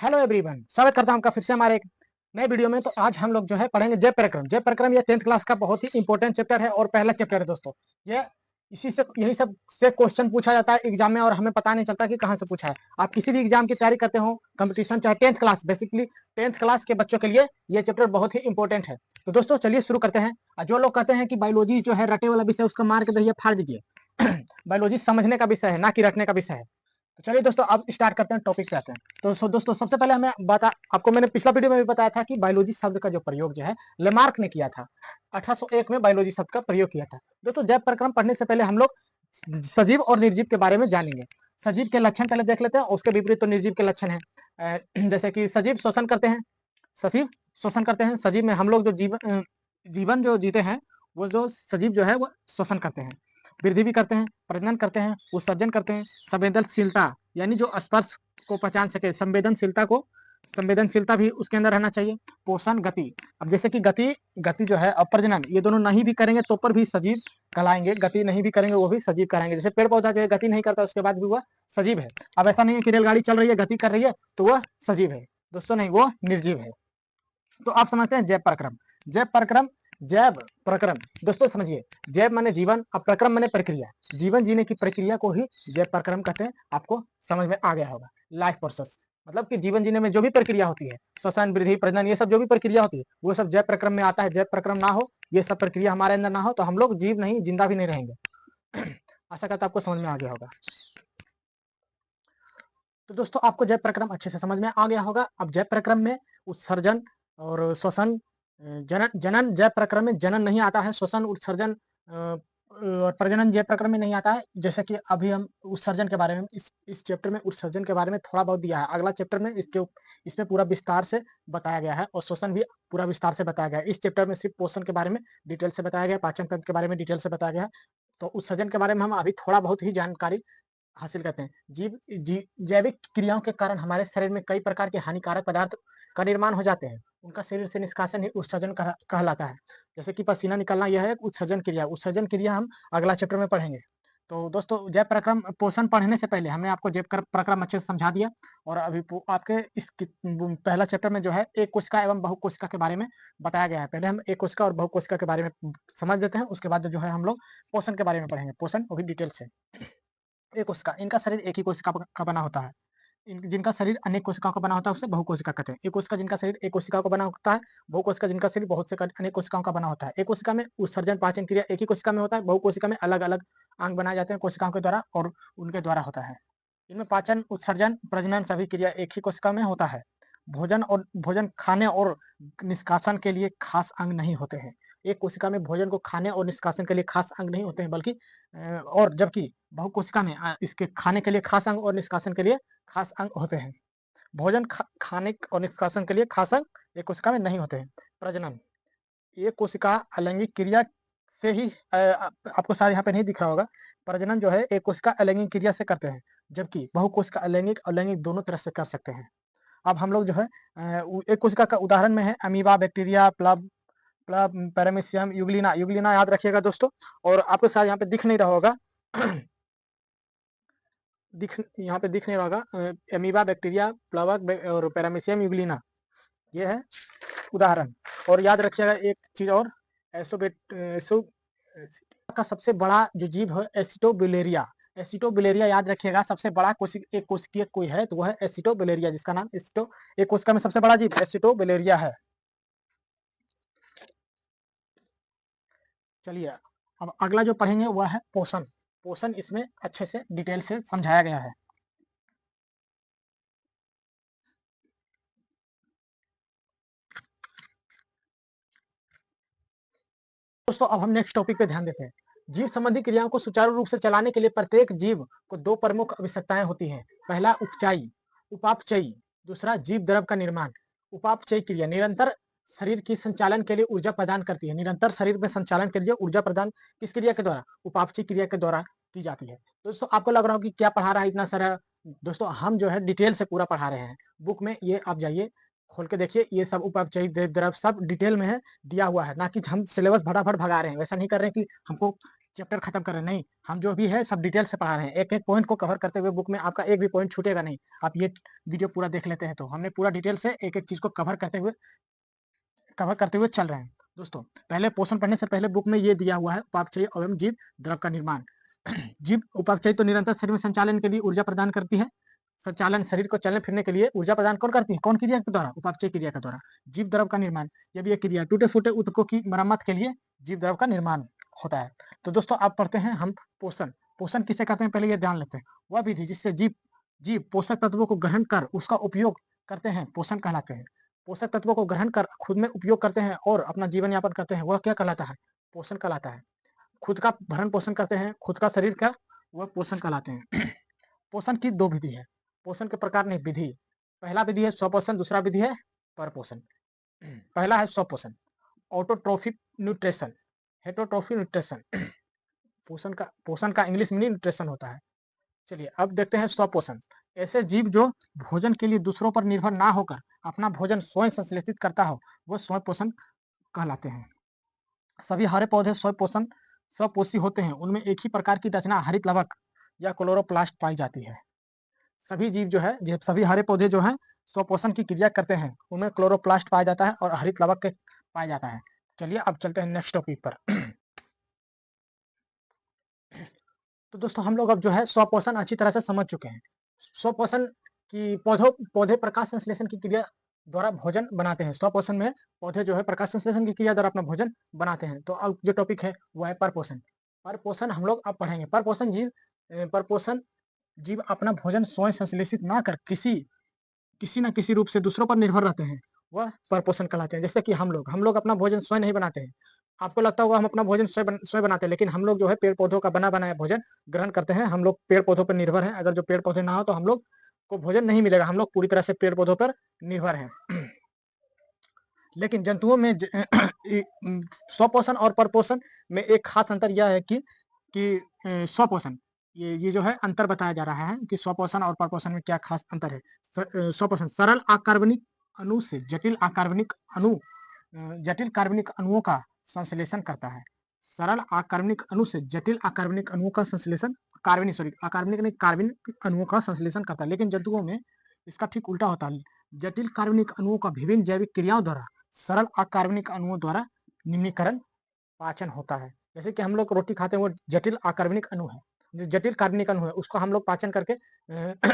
Hello everyone, स्वागत करता हूं आपका फिर से हमारे एक नए वीडियो में। तो आज हम लोग जो है पढ़ेंगे जय प्रक्रम। जय प्रक्रम ये 10th क्लास का बहुत ही इंपॉर्टेंट चैप्टर है और पहला चैप्टर है दोस्तों। ये इसी से यही सब से क्वेश्चन पूछा जाता है एग्जाम में और हमें पता नहीं चलता कि कहां से पूछा है। आप किसी भी एग्जाम की तैयारी करते हो, कंपटीशन चाहे 10th class, basically 10th class के बच्चों के लिए ये चैप्टर बहुत ही इंपॉर्टेंट है। तो दोस्तों चलिए शुरू करते हैं। जो लोग कहते हैं कि बायोलॉजी जो है रटे वाला विषय, उसका मार के दहिए फाड़ दीजिए। बायोलॉजी समझने का विषय है, ना कि रटने का विषय है। तो चलिए दोस्तों अब स्टार्ट करते हैं, टॉपिक पे आते हैं। तो दोस्तों सबसे पहले हमें आपको मैंने पिछला वीडियो में भी बताया था कि बायोलॉजी शब्द का जो प्रयोग जो है लेमार्क ने किया था। 1801 में बायोलॉजी शब्द का प्रयोग किया था। दोस्तों जैव प्रक्रम पढ़ने से पहले हम लोग सजीव और निर्जीव के बारे में जानेंगे। सजीव के लक्षण पहले देख लेते हैं, उसके विपरीत तो निर्जीव के लक्षण है। जैसे कि सजीव शोषण करते हैं, सजीव शोषण करते हैं। सजीव में हम लोग जो जीवन जो जीते हैं, वो जो सजीव जो है वो शोषण करते हैं, वृद्धि भी करते हैं, प्रजनन करते हैं, उत्सर्जन करते हैं। संवेदनशीलता यानी जो स्पर्श को पहचान सके, संवेदनशीलता भी उसके अंदर रहना चाहिए। पोषण, गति। अब जैसे कि गति जो है और प्रजनन, ये दोनों नहीं भी करेंगे तो पर भी सजीव कहलाएंगे, गति नहीं भी करेंगे वो भी सजीव कहलाएंगे। जैसे पेड़ पौधा जो है गति नहीं करता उसके बाद भी वह सजीव है। अब ऐसा नहीं है कि रेलगाड़ी चल रही है गति कर रही है तो वह सजीव है, दोस्तों नहीं, वो निर्जीव है। तो आप समझते हैं जैव प्रक्रम। जैव प्रक्रम, जैव प्रक्रम दोस्तों समझिए, जैव माने जीवन और प्रक्रम माने प्रक्रिया। जीवन जीने की प्रक्रिया को ही जैव प्रक्रम कहते हैं। आपको समझ में आ गया होगा। लाइफ प्रोसेस मतलब कि जीवन जीने में जो भी प्रक्रिया होती है, श्वसन, वृद्धि, प्रजनन, ये सब जो भी प्रक्रिया होती है वो सब जैव प्रक्रम में आता है। जैव प्रक्रम ना हो, ये सब प्रक्रिया हमारे अंदर ना हो तो हम लोग जीव नहीं, जिंदा भी नहीं रहेंगे। आशा करता आपको समझ में आ गया होगा। तो दोस्तों आपको जैव प्रक्रम अच्छे से समझ में आ गया होगा। अब जैव प्रक्रम में उत्सर्जन और श्वसन, जनन जैव प्रक्रम में जनन नहीं आता है, श्वसन उत्सर्जन और प्रजनन जैव प्रक्रम में नहीं आता है। जैसे कि अभी हम उत्सर्जन के बारे में इस चैप्टर में उत्सर्जन के बारे में थोड़ा बहुत दिया है। अगला चैप्टर में इसमें पूरा विस्तार से बताया गया है और श्वसन भी पूरा विस्तार से बताया गया है। इस चैप्टर में सिर्फ पोषण के बारे में डिटेल से बताया गया है, पाचन तंत्र के बारे में डिटेल से बताया गया है। तो उत्सर्जन के बारे में हम अभी थोड़ा बहुत ही जानकारी हासिल करते हैं। जैविक क्रियाओं के कारण हमारे शरीर में कई प्रकार के हानिकारक पदार्थ का निर्माण हो जाते हैं। उनका शरीर से निष्कासन ही उत्सर्जन कहलाता है। जैसे कि पसीना निकलना, यह है उत्सर्जन क्रिया। उत्सर्जन क्रिया हम अगला चैप्टर में पढ़ेंगे। तो दोस्तों जैव प्रक्रम पोषण पढ़ने से पहले हमने आपको जैव प्रक्रम अच्छे से समझा दिया और अभी आपके पहला चैप्टर में जो है एक कोशिका एवं बहुकोशिका के बारे में बताया गया है। पहले हम एक कोशिका और बहुकोशिका के बारे में समझ लेते हैं, उसके बाद जो है हम लोग पोषण के बारे में पढ़ेंगे, पोषण वो भी डिटेल से। एक कोशिका, इनका शरीर एक ही कोशिका का बना होता है। जिनका शरीर अनेक कोशिकाओं का बना होता है उसे बहुकोशिका कहते हैं। एक कोशिका जिनका शरीर एक कोशिका का बना होता है, बहुकोशिका जिनका शरीर बहुत से अनेक कोशिकाओं का बना होता है। एक कोशिका में उत्सर्जन पाचन क्रिया एक ही कोशिका में होता है, बहुकोशिका में अलग अलग अंग बनाए जाते हैं कोशिकाओं के द्वारा और उनके द्वारा होता है। इनमें पाचन, उत्सर्जन, प्रजनन सभी क्रिया एक ही कोशिका में होता है। भोजन खाने और निष्कासन के लिए खास अंग नहीं होते हैं। एक कोशिका में भोजन को खाने और निष्कासन के लिए खास अंग नहीं होते हैं, बल्कि और जबकि बहुकोशिका में इसके खाने के लिए खास अंग और निष्कासन के लिए खास अंग होते हैं। भोजन खाने और निष्कासन के लिए खास अंग एक कोशिका में नहीं होते हैं। प्रजनन, एक कोशिका अलैंगिक क्रिया से ही आपको शायद यहाँ पे नहीं दिख रहा होगा। प्रजनन जो है एक कोशिका अलैंगिक क्रिया से करते हैं, जबकि बहुकोशिका अलैंगिक दोनों तरह से कर सकते हैं। अब हम लोग जो है एक कोशिका का उदाहरण में है amoeba, bacteria, paramecium, Euglena. Euglena याद रखिएगा दोस्तों। और आपको शायद यहाँ पे दिख नहीं रहा होगा। यहाँ पे दिख नहीं रहा होगा, अमीबा, बैक्टीरिया, प्लावक और पैरामीशियम, यूग्लिना, ये है उदाहरण। और याद रखिएगा एक चीज और, एसो का सबसे बड़ा जो जीव है एसिटोबिलेरिया। एसिटोबिलेरिया याद रखिएगा, सबसे बड़ा एक कोशिकीय कोई है तो वह है एसिटोबिलेरिया, जिसका नाम एक कोशिका में सबसे बड़ा जीव एसिटोबिलेरिया है। चलिए अब अगला जो पढ़ेंगे वह है पोषण। पोषण इसमें अच्छे से डिटेल से समझाया गया है। दोस्तों अब हम नेक्स्ट टॉपिक पे ध्यान देते हैं। जीव संबंधी क्रियाओं को सुचारू रूप से चलाने के लिए प्रत्येक जीव को दो प्रमुख आवश्यकताएं होती हैं। पहला उपापचयी, दूसरा जीव द्रव का निर्माण। उपापचयी क्रिया निरंतर शरीर की संचालन के लिए ऊर्जा प्रदान करती है। निरंतर शरीर में संचालन के लिए ऊर्जा प्रदान किस क्रिया के द्वारा? उपापचयी क्रिया के द्वारा की जाती है। दोस्तों आपको लग रहा हो कि क्या पढ़ा रहा है इतना सारा। दोस्तों हम जो है डिटेल से पूरा पढ़ा रहे हैं। बुक में ये आप जाइए, खोल के देखिए, ये सब उपापचयी द्रव सब डिटेल में है, दिया हुआ है। ना कि हम सिलेबस फटाफट भगा रहे हैं, वैसा नहीं कर रहे हैं कि हमको चैप्टर खत्म कर रहे हैं, नहीं, हम जो भी है सब डिटेल से पढ़ा रहे हैं। एक-एक पॉइंट को कवर करते हुए बुक में आपका एक भी पॉइंट छूटेगा नहीं। आप ये वीडियो पूरा देख लेते हैं तो। हमने पूरा डिटेल से एक-एक चीज़ को कवर करते हुए चल रहे हैं। दोस्तों, पहले पोर्शन पढ़ने से पहले बुक में ये दिया हुआ है उपापचय एवं जीव द्रव का निर्माण। जीव उपापचय तो निरंतर शरीर में संचालन के लिए ऊर्जा प्रदान करती है। संचालन शरीर को चलने-फिरने के लिए ऊर्जा प्रदान कौन करती है? कौन क्रिया के द्वारा? उपापचय क्रिया के द्वारा। जीव द्रव का निर्माण, ये भी एक क्रिया है। टूटे-फूटे ऊतकों की मरम्मत के लिए जीव द्रव का निर्माण होता है। तो दोस्तों अब पढ़ते हैं हम पोषण। पोषण किसे कहते हैं पहले ये ध्यान लेते हैं। वह विधि जिससे जीव जीव पोषक तत्वों को ग्रहण कर उसका उपयोग करते हैं, पोषण कहलाते हैं। पोषक तत्वों को ग्रहण कर खुद में उपयोग करते हैं और अपना जीवन यापन करते हैं, वह क्या कहलाता है? पोषण कहलाता है। खुद का भरण-पोषण करते हैं, खुद का शरीर का, वह पोषण कहलाते हैं। पोषण की 2 विधि है। पोषण के प्रकार नहीं, विधि। पहला विधि है स्वपोषण, दूसरा विधि है परपोषण। पहला है स्वपोषण, ऑटोट्रोफिक न्यूट्रिशन, हेटेरोट्रोफिक न्यूट्रिशन। पोषण का इंग्लिश में न्यूट्रिशन होता है। चलिए अब देखते हैं स्वपोषण। ऐसे जीव जो भोजन के लिए दूसरों पर निर्भर ना होकर अपना भोजन स्वयं संश्लेषित करता हो, वो स्वपोषण कहलाते हैं। सभी हरे पौधे स्वपोषी होते हैं। उनमें एक ही प्रकार की रचना हरित लवक या क्लोरोप्लास्ट पाई जाती है। सभी जीव जो है, सभी हरे पौधे जो हैं स्वपोषण की क्रिया करते हैं। उनमें क्लोरोप्लास्ट पाया जाता है और हरित लवक के पाया जाता है। चलिए अब चलते हैं नेक्स्ट टॉपिक पर। तो दोस्तों हम लोग अब जो है स्वपोषण अच्छी तरह से समझ चुके हैं। स्वपोषण की पौधे प्रकाश संश्लेषण की क्रिया द्वारा भोजन बनाते हैं। स्वपोषण में पौधे जो है प्रकाश संश्लेषण की क्रिया द्वारा अपना भोजन बनाते हैं। तो अब जो टॉपिक है वो है परपोषण। परपोषण हम लोग अब पढ़ेंगे। परपोषण जीव अपना भोजन स्वयं संश्लेषित ना कर किसी न किसी रूप से दूसरों पर निर्भर रहते हैं, वह परपोषण कहलाते हैं। जैसे कि हम लोग अपना भोजन स्वयं नहीं बनाते हैं। आपको लगता होगा हम अपना भोजन स्वयं बनाते हैं, लेकिन हम लोग जो है पेड़-पौधों का बना-बनाया भोजन ग्रहण करते हैं। हम लोग पेड़-पौधों पर निर्भर हैं। अगर जो पेड़-पौधे ना हो तो हम लोग को भोजन नहीं मिलेगा। हम लोग पूरी तरह से पेड़-पौधों पर निर्भर हैं। लेकिन जंतुओं में स्वपोषण और परपोषण में एक खास अंतर यह है कि स्वपोषण, ये जो है अंतर बताया जा रहा है कि स्वपोषण और परपोषण में क्या खास अंतर है। स्वपोषण सरल अकार्बनिक अणु से जटिल कार्बनिक अणुओं का संश्लेषण करता है। सरल अकार्बनिक अणु से जटिल अकार्बनिक अणुओं का संश्लेषण कार्बनिक अणुओं का संश्लेषण करता है। लेकिन जंतुओं में इसका ठीक उल्टा होता है। जटिल कार्बनिक अणुओं का विभिन्न जैविक क्रियाओं द्वारा सरल अकार्बनिक अणुओं द्वारा निम्नीकरण पाचन होता है। जैसे कि हम लोग रोटी खाते हैं वो जटिल अकार्बनिक अणु है। जो जटिल कार्बनिक अणु है उसको हम लोग पाचन करके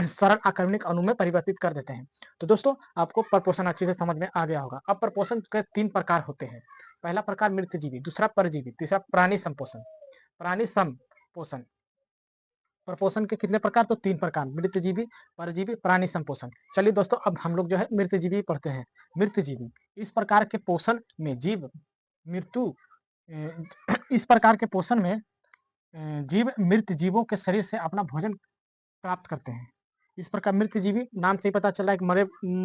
सरल अकार्बनिक अणु में परिवर्तित कर देते हैं। तो दोस्तों आपको परपोषण अच्छे से समझ में आ गया होगा। अब परपोषण के 3 प्रकार होते हैं। पहला प्रकार मृतजीवी, दूसरा परजीवी, तीसरा प्राणी संपोषण। प्राणी संपोषण परपोषण के कितने प्रकार? तो 3 प्रकार, मृतजीवी, परजीवी, प्राणी संपोषण। चलिए दोस्तों अब हम लोग जो है मृतजीवी पढ़ते हैं। मृतजीवी इस प्रकार के पोषण में जीव मृत्यु इस प्रकार के पोषण में जीव मृत जीवों के शरीर से अपना भोजन प्राप्त करते हैं। इस प्रकार मृतजीवी नाम से ही पता चल रहा है कि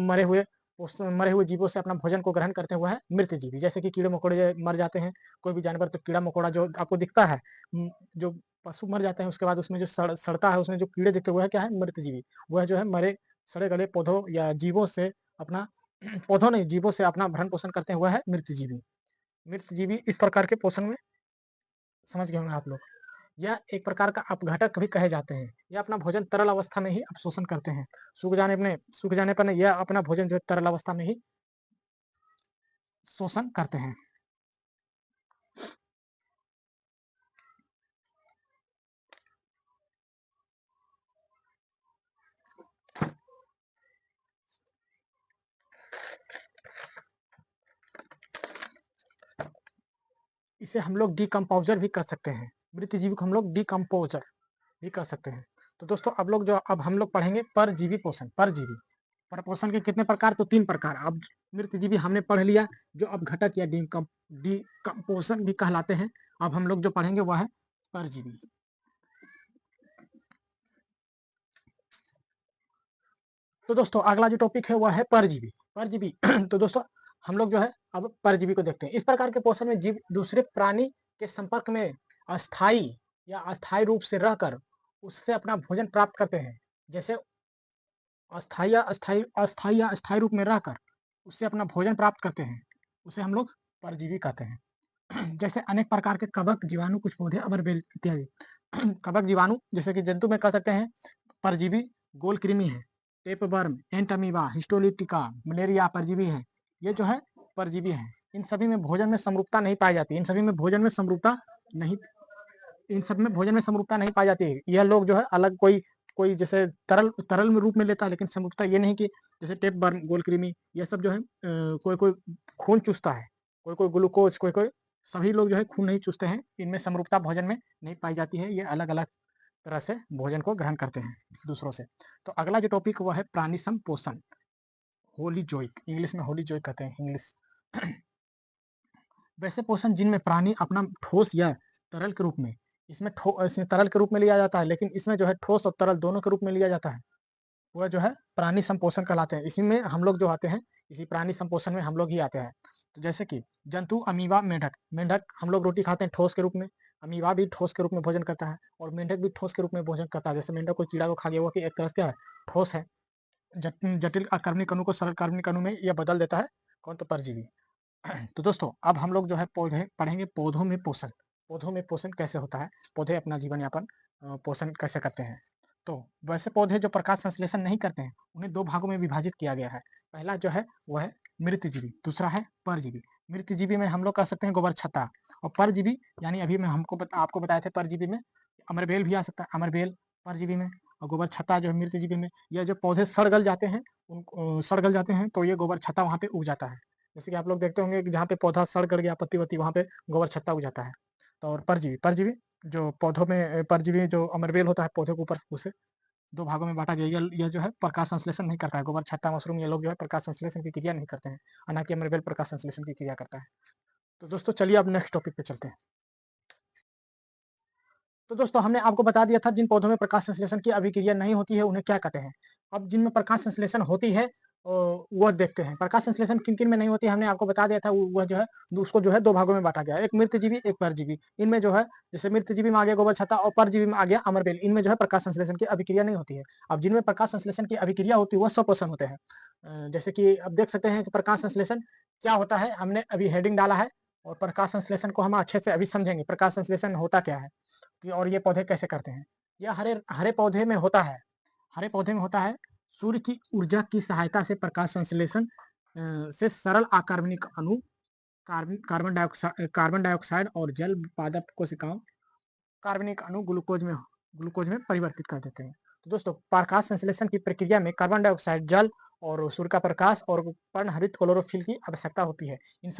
मरे हुए जीवों से अपना भोजन को ग्रहण करते हुए है मृतजीवी। जैसे कि कीड़े-मकोड़े मर जाते हैं, कोई भी जानवर तो कीड़ा-मकोड़ा जो आपको दिखता है, जो पशु मर जाते हैं उसके बाद उसमें जो सड़ता है, उसमें जो कीड़े दिखते हैं वो है क्या है? मृतजीवी। वह जो है मरे सड़े-गले पौधों या जीवों से अपना पौधों नहीं, जीवों से अपना भरण-पोषण करते हुए है मृतजीवी। मृतजीवी इस प्रकार के पोषण में समझ गए होंगे आप लोग। यह एक प्रकार का अपघटक भी कहे जाते हैं। यह अपना भोजन तरल अवस्था में ही अवशोषण करते हैं। सूख जाने पर यह अपना भोजन जो है तरल अवस्था में ही शोषण करते हैं। इसे हम लोग डिकम्पोज़र भी कर सकते हैं। मृतजीवी को हम लोग डिकम्पोज़र भी कर सकते हैं। तो दोस्तों अब हम लोग पढ़ेंगे परजीवी पोषण। परपोषण के कितने प्रकार? तो 3 प्रकार। अब मृतजीवी हमने पढ़ लिया जो अपघटक या डिकम्पोज़न भी कहलाते हैं। अब हम लोग जो पढ़ेंगे वह है परजीवी। तो दोस्तों अगला जो टॉपिक है वह है परजीवी। परजीवी तो दोस्तों हम लोग जो है अब परजीवी को देखते हैं। इस प्रकार के पोषण में जीव दूसरे प्राणी के संपर्क में अस्थायी रूप से रहकर उससे अपना भोजन प्राप्त करते हैं। जैसे अस्थायी रूप में रहकर उससे अपना भोजन प्राप्त करते हैं, उसे हम लोग परजीवी कहते हैं। जैसे अनेक प्रकार के कवक, जीवाणु, कुछ पौधे, अमरबेल इत्यादि। कवक जीवाणु जैसे कि जंतु में कह सकते हैं परजीवी, गोलकृमि है, टेपवर्म, एंट अमीबा, हिस्टोलिटिका, मलेरिया परजीवी है। ये जो है परजीवी हैं। इन सभी में भोजन में समरूपता नहीं पाई जाती। इन सभी में भोजन में समरूपता नहीं इन सब में भोजन में समरूपता नहीं पाई जाती है। यह लोग जो है अलग कोई कोई जैसे तरल तरल में रूप में लेता है, लेकिन समरूपता ये नहीं कि जैसे टेपवर्म, गोलकृमि ये सब जो है कोई-कोई खून चूसता है, कोई-कोई ग्लूकोज, कोई-कोई सभी लोग जो है खून नहीं चूसते हैं। इनमें समरूपता भोजन में नहीं पाई जाती है। ये अलग-अलग तरह से भोजन को ग्रहण करते हैं दूसरों से। तो अगला जो टॉपिक वो है प्राणी संपोषण, होलीजोइक, इंग्लिश में होलीजोइक कहते हैं इंग्लिश। वैसे पोषण जिनमें प्राणी अपना ठोस या तरल के रूप में इसमें तरल के रूप में लिया जाता है, लेकिन इसमें जो है ठोस और तरल दोनों के रूप में लिया जाता है। वह जो है प्राणी संपोषण कहलाते हैं। इसी में हम लोग जो आते हैं, इसी प्राणी संपोषण में हम लोग ही आते हैं। तो जैसे कि जंतु, अमीबा, मेंढक। मेंढक हम लोग रोटी खाते हैं ठोस के रूप में, अमीबा भी ठोस के रूप में भोजन करता है और मेंढक भी ठोस के रूप में भोजन करता है। जैसे मेंढक कोई कीड़ा को खा गया, वो एक तरह से क्या है, ठोस है। जटिल अकार्बनिक अणु को सरल कार्बनिक अणु में यह बदल देता है, कौन, तो परजीवी। तो दोस्तों अब हम लोग जो है पौधे पढ़ेंगे, पौधों में पोषण। पौधों में पोषण कैसे होता है, पौधे अपना जीवन यापन पोषण कैसे करते हैं। तो वैसे पौधे जो प्रकाश संश्लेषण नहीं करते हैं, उन्हें दो भागों में विभाजित किया गया है। पहला जो है वो है मृतजीवी, दूसरा है परजीवी। मृतजीवी में हम लोग कह सकते हैं गोबर छत्ता, और परजीवी यानी अभी मैं आपको बताए थे परजीवी में अमरबेल भी आ सकता है, अमरबेल परजीवी में, और गोबर छत्ता जो है मृतजीवी में। यह जो पौधे सड़ जाते हैं, सड़ गल जाते हैं, तो ये गोबर छत्ता वहाँ पे उग जाता है। जैसे कि आप लोग देखते होंगे कि जहाँ पे पौधा सड़ गल गया, पत्ती-वत्ती, वहाँ पे गोबर छत्ता उग जाता है। तो और परजीवी परजीवी जो पौधों में परजीवी जो अमरबेल होता है पौधे के ऊपर, उसे 2 भागों में बाँटा गया। यह जो है प्रकाश संश्लेषण नहीं करता है। गोबर छत्ता, मशरूम ये लोग जो है प्रकाश संश्लेषण की क्रिया नहीं करते हैं, और ना कि अमरबेल प्रकाश संश्लेषण की क्रिया करता है। तो दोस्तों चलिए अब नेक्स्ट टॉपिक पे चलते हैं। तो दोस्तों हमने आपको बता दिया था जिन पौधों में प्रकाश संश्लेषण की अभिक्रिया नहीं होती है उन्हें क्या कहते हैं। अब जिनमें प्रकाश संश्लेषण होती है वह देखते हैं। प्रकाश संश्लेषण किन-किन में नहीं होती है हमने आपको बता दिया था। वह जो है उसको जो है 2 भागों में बाँटा गया है। एक मृतजीवी, एक परजीवी। इनमें जो है जैसे मृतजीवी में आ गया गोबर छत्ता, और परजीवी में आ गया अमरबेल। इनमें जो है प्रकाश संश्लेषण की अभिक्रिया नहीं होती है। अब जिनमें प्रकाश संश्लेषण की अभिक्रिया होती है वह स्वपोषण होते हैं। जैसे कि अब देख सकते हैं कि प्रकाश संश्लेषण क्या होता है, हमने अभी हेडिंग डाला है, और प्रकाश संश्लेषण को हम अच्छे से अभी समझेंगे। प्रकाश संश्लेषण होता क्या है कि और ये पौधे कैसे करते हैं। यह हरे हरे पौधे में होता है। हरे पौधे में होता है सूर्य की ऊर्जा की सहायता से प्रकाश संश्लेषण से सरल अकार्बनिक अणु कार्बन डाइऑक्साइड और जल पादप कोशिकाओं कार्बनिक अणु ग्लूकोज में परिवर्तित कर देते हैं। तो दोस्तों प्रकाश संश्लेषण की प्रक्रिया में कार्बन डाइऑक्साइड, जल और सूर्य का प्रकाश और पर्णहरित क्लोरोफिल की आवश्यकता होती है। इन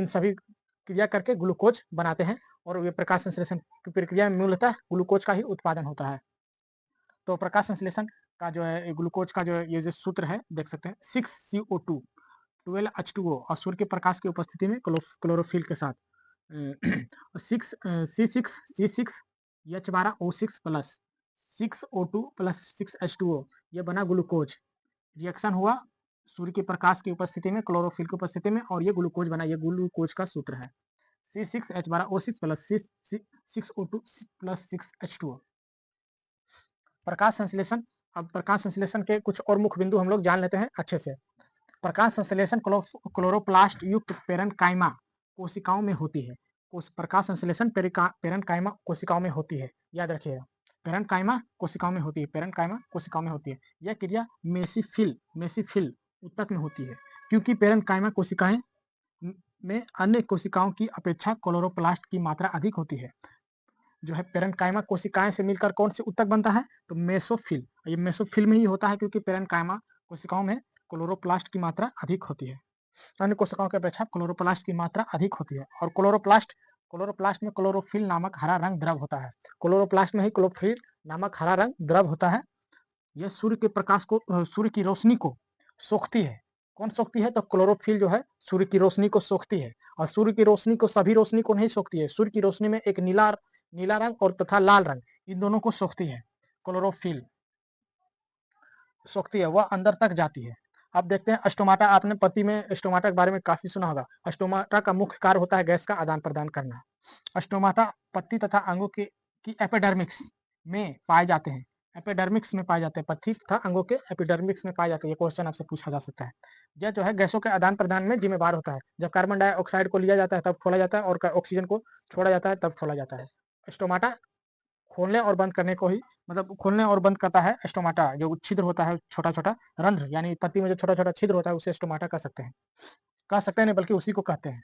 सभी क्रिया करके ग्लूकोज बनाते हैं, और ये प्रकाश संश्लेषण की प्रक्रिया में मूलतः ग्लूकोज का ही उत्पादन होता है। तो प्रकाश संश्लेषण का जो है ग्लूकोज का जो है ये जो सूत्र है देख सकते हैं 6CO2 12H2O, और सूर्य के प्रकाश की उपस्थिति में क्लोरोफिल के साथ 6 C6H12O6 plus 6O2 plus 6H2O ये बना ग्लूकोज। रिएक्शन हुआ सूर्य के प्रकाश की उपस्थिति में, क्लोरोफिल की उपस्थिति में, और ये ग्लूकोज बना। ये ग्लूकोज का सूत्र है C6H12O6 plus 6O2 plus 6H2O। प्रकाश संश्लेषण, अब प्रकाश संश्लेषण के कुछ और मुख्य बिंदु हम लोग जान लेते हैं अच्छे से। प्रकाश संश्लेषण क्लोरोप्लास्ट युक्त पेरेन्काइमा कोशिकाओं में होती है। प्रकाश संश्लेषण पेरेन्काइमा कोशिकाओं में होती है, याद रखिएगा। पेरेन्काइमा कोशिकाओं में होती है, पेरेन्काइमा कोशिकाओं में होती है। यह क्रिया मेसिफिल ऊतक में होती है, क्योंकि पेरेन्काइमा कोशिकाएं में अन्य कोशिकाओं की अपेक्षा क्लोरोप्लास्ट की मात्रा अधिक होती है। जो है पेरेन्काइमा कोशिकाएं से मिलकर कौन सी ऊतक बनता है, तो मेसोफिल। ये मेसोफिल में ही होता है, क्योंकि पेरेन्काइमा कोशिकाओं में क्लोरोप्लास्ट की मात्रा अधिक होती है। अन्य कोशिकाओं की अपेक्षा क्लोरोप्लास्ट की मात्रा अधिक होती है, और क्लोरोप्लास्ट में क्लोरोफिल नामक हरा रंग द्रव होता है। क्लोरोप्लास्ट में ही क्लोरोफिल नामक हरा रंग द्रव होता है। यह सूर्य के प्रकाश को, सूर्य की रोशनी को सोखती है। कौन सोखती है, तो क्लोरोफिल जो है सूर्य की रोशनी को सोखती है। और सूर्य की रोशनी को, सभी रोशनी को नहीं सोखती है। सूर्य की रोशनी में एक नीला रंग और तथा लाल रंग, इन दोनों को सोखती है। क्लोरोफिल सोखती है, वह अंदर तक जाती है। अब देखते हैं स्टोमाटा। आपने पत्ती में स्टोमाटा के बारे में काफी सुना होगा। स्टोमाटा का मुख्य कार्य होता है गैस का आदान प्रदान करना। स्टोमाटा पत्ती तथा अंगों की एपिडर्मिक्स में पाए जाते हैं। एपिडर्मिक्स में पाए जाते हैं, पत्ती तथा अंगों के एपिडर्मिक्स में पाए जाते हैं। ये क्वेश्चन आपसे पूछा जा सकता है। यह जो है गैसों के आदान प्रदान में जिम्मेवार होता है। जब कार्बन डाइऑक्साइड को लिया जाता है तब खोला जाता है, और ऑक्सीजन को छोड़ा जाता है तब खोला जाता है। स्टोमाटा खोलने और बंद करने को ही, मतलब खोलने और बंद करता है स्टोमाटा। जो छिद्र होता है, छोटा छोटा रंध्र, यानी पत्ती में जो छोटा छोटा छिद्र होता है उसे स्टोमाटा कह सकते हैं। कह सकते हैं नहीं, बल्कि उसी को कहते हैं।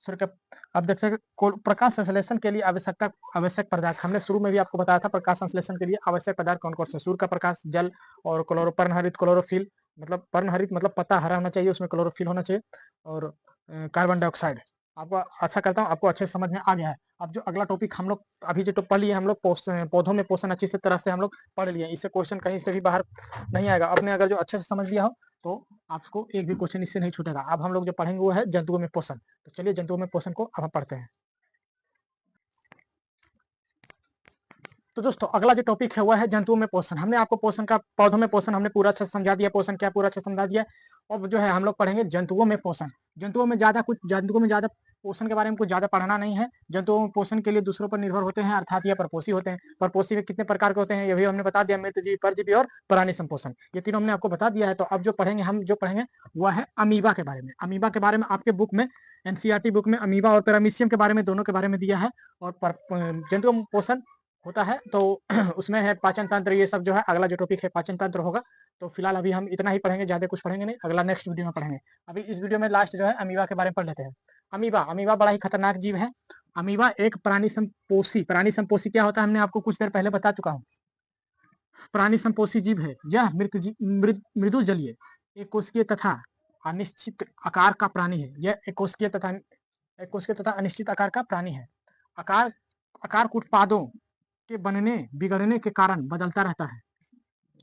सूर्य का, अब देख सकते प्रकाश संश्लेषण के लिए आवश्यक पदार्थ, हमने शुरू में भी आपको बताया था। प्रकाश संश्लेषण के लिए आवश्यक पदार्थ कौन कौन से? सूर्य का प्रकाश, जल और पर्णहरित क्लोरोफिल, मतलब पर्णहरित मतलब पत्ता हरा होना चाहिए, उसमें क्लोरोफिल होना चाहिए, और कार्बन डाइऑक्साइड। आपको आशा करता हूँ आपको अच्छे से समझ में आ गया है। अब जो अगला टॉपिक हम लोग अभी जो पढ़ लिए, हम लोग पौधों में पोषण अच्छी से तरह से हम लोग पढ़ लिए। इससे क्वेश्चन कहीं से भी बाहर नहीं आएगा। आपने अगर जो अच्छे से समझ लिया हो तो आपको एक भी क्वेश्चन इससे नहीं छूटेगा। अब हम लोग जो पढ़ेंगे वो है जंतुओं में पोषण। तो चलिए जंतुओं में पोषण को अब हम पढ़ते हैं। तो दोस्तों अगला जो टॉपिक है वह है जंतुओं में पोषण। हमने आपको पोषण का, पौधों में पोषण हमने पूरा अच्छा से समझा दिया, पोषण क्या पूरा अच्छा समझा दिया। अब जो है हम लोग पढ़ेंगे जंतुओं में पोषण। जंतुओं में ज्यादा पोषण के बारे में कुछ ज्यादा पढ़ना नहीं है। जंतुओं में पोषण के लिए दूसरों पर निर्भर होते हैं, अर्थात यह परपोषी होते हैं। परपोषी के कितने प्रकार के होते हैं ये भी हमने बता दिया, मृतजीवी, परजीवी और प्राणी संपोषण। ये तीनों हमने आपको बता दिया है। तो अब जो पढ़ेंगे, हम जो पढ़ेंगे वह है अमीबा के बारे में। अमीबा के बारे में आपके बुक में, एनसीईआरटी बुक में अमीबा और पैरामीशियम के बारे में, दोनों के बारे में दिया है। और जंतुओं में पोषण होता है तो उसमें है पाचन तंत्र, ये सब जो है अगला जो टॉपिक है पाचन तंत्र होगा। तो फिलहाल अभी हम इतना ही पढ़ेंगे, ज्यादा कुछ पढ़ेंगे नहीं, अगला नेक्स्ट वीडियो में पढ़ेंगे। अभी इस वीडियो में लास्ट जो है अमीबा के बारे में पढ़ लेते हैं। अमीबा बड़ा ही खतरनाक जीव है। अमीबा एक प्राणी संपोषी क्या होता है हमने आपको कुछ देर पहले बता चुका हूँ। प्राणी संपोषी जीव है। यह मृदु जलीय, एक कोशिकीय तथा अनिश्चित आकार का प्राणी है। यह एक कोशिकीय तथा अनिश्चित आकार का प्राणी है। आकार उत्पादों के बनने बिगड़ने के कारण बदलता रहता है।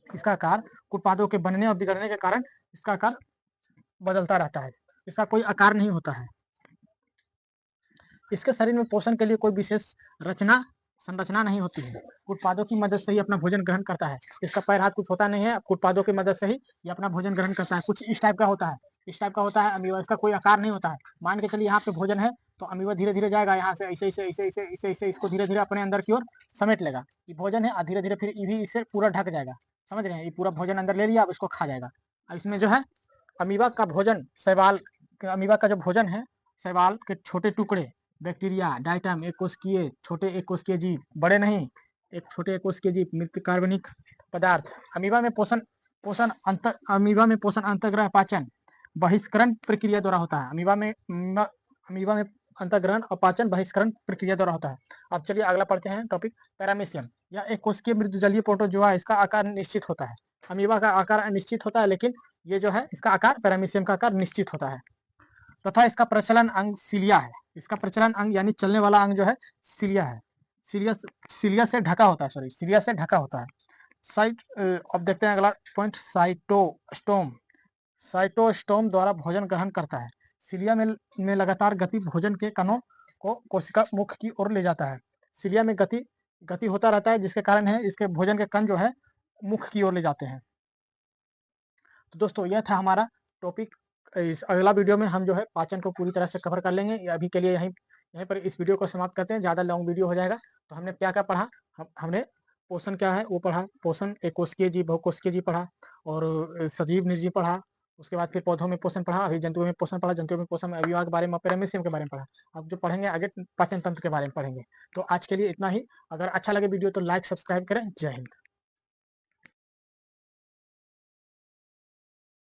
इसका आकार उत्पादों के बनने और बिगड़ने के कारण इसका आकार बदलता रहता है। इसका कोई आकार नहीं होता है। इसके शरीर में पोषण के लिए कोई विशेष संरचना नहीं होती है। उत्पादों की मदद से ही अपना भोजन ग्रहण करता है। इसका पैर हाथ कुछ होता नहीं है, उत्पादों की मदद से ही ये अपना भोजन ग्रहण करता है। कुछ इस टाइप का होता है अमीबा। इसका कोई आकार नहीं होता है। मान के चलिए यहाँ पे भोजन है तो अमीबा धीरे धीरे जाएगा यहाँ से, ऐसे इसको धीरे धीरे अपने अंदर की ओर समेट लेगा। ये भोजन है, धीरे धीरे फिर ये भी इसे पूरा ढक जाएगा। समझ रहे हैं? ये पूरा भोजन अंदर ले लिया, अब इसको खा जाएगा। अब इसमें जो है अमीबा का भोजन, अमीबा का जो भोजन है, शैवाल के छोटे टुकड़े, बैक्टीरिया, डाइटम, छोटे एक कोशिकीय जीव, बड़े नहीं, एक छोटे एक कोशिकीय जीव, मृत कार्बनिक पदार्थ। अमीबा में पोषण अंतःग्रह पाचन बहिष्करण प्रक्रिया द्वारा होता है। अमीबा में अंतःग्रहण और पाचन बहिष्करण प्रक्रिया द्वारा होता है। अब चलिए अगला पढ़ते हैं टॉपिक पैरामीशियम। यह एक कोशिकीय मृदुजलीय प्रोटोजोआ है। इसका आकार निश्चित होता है। अमीबा का आकार अनिश्चित होता है, लेकिन ये जो है इसका आकार, पैरामीशियम का आकार निश्चित होता है। तथा इसका प्रचलन अंग सिलिया है। इसका प्रचलन अंग यानी चलने वाला अंग जो है सिलिया है। सिलिया से ढका होता है, सिलिया से ढका होता है। अब देखते हैं अगला पॉइंट, साइटोस्टोम द्वारा भोजन ग्रहण करता है। सिलिया में लगातार गति भोजन के कणों को कोशिका मुख की ओर ले जाता है। सिलिया में गति होता रहता है, जिसके कारण है इसके भोजन के कण जो है मुख की ओर ले जाते हैं। तो दोस्तों यह था हमारा टॉपिक। इस अगला वीडियो में हम जो है पाचन को पूरी तरह से कवर कर लेंगे। अभी के लिए यहीं पर इस वीडियो को समाप्त करते हैं, ज़्यादा लॉन्ग वीडियो हो जाएगा। तो हमने क्या क्या पढ़ा, हमने पोषण क्या है वो पढ़ा, पोषण एक कोशिकीय जीव, बहुकोशिकीय जीव पढ़ा, और सजीव निर्जीव पढ़ा। उसके बाद फिर पौधों में पोषण पढ़ा, अभी जंतुओं में पोषण पढ़ा, जंतुओं में पोषण अभिवाह के बारे में, पैरामीशियम के बारे में पढ़ा। अब जो पढ़ेंगे आगे पाचन तंत्र के बारे में पढ़ेंगे। तो आज के लिए इतना ही। अगर अच्छा लगे वीडियो तो लाइक सब्सक्राइब करें। जय हिंद।